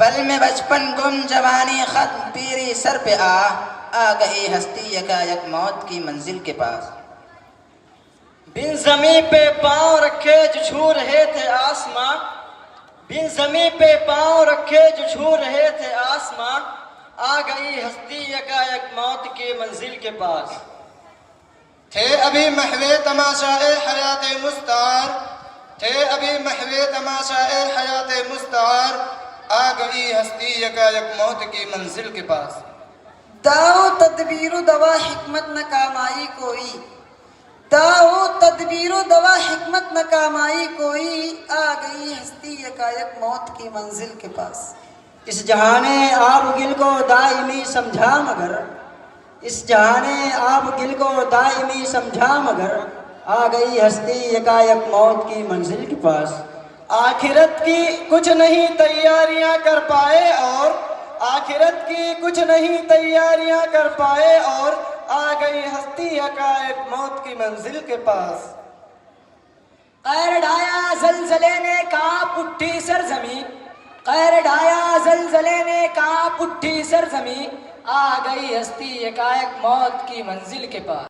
پل میں بچپن گم جوانی ختم پیری سر پہ آ گئی ہستی یکا یک موت کی منزل کے پاس۔ بن زمیں پہ پاؤں رکھے جو چھو رہے تھے آسماں، بن زمیں پہ پاؤں رکھے جو چھو رہے تھے آسماں، آ گئی ہستی یکا یک موت کی منزل کے پاس۔ تھے ابھی محو تماشائے حیات مستعار، تھے ابھی محو تماشائے حیات مستعار، آ گئی ہستی یکا یک موت کی منزل کے پاس۔ داؤ تدبیر و دوا حکمت نہ کام آئی کوئی، داؤ تدبیر و دوا حکمت نہ کام آئی کوئی، آ گئی ہستی یکایک موت کی منزل کے پاس۔ اس جہان آب گل کو دائمی سمجھا مگر، اس جہان آب گل کو دائمی سمجھا مگر، آ گئی ہستی یکا یک موت کی منزل کے پاس۔ آخرت کی کچھ نہیں تیاریاں کر پائے اور آخرت کی کچھ نہیں تیاریاں کر پائے اور آ گئی ہستی یکا یک موت کی منزل کے پاس۔ قہر ڈھایا زلزلے نے کانپ اٹھی سرزمین، قہر ڈھایا زلزلے نے کانپ اٹھی سرزمین، آ گئی ہستی یکایک موت کی منزل کے پاس۔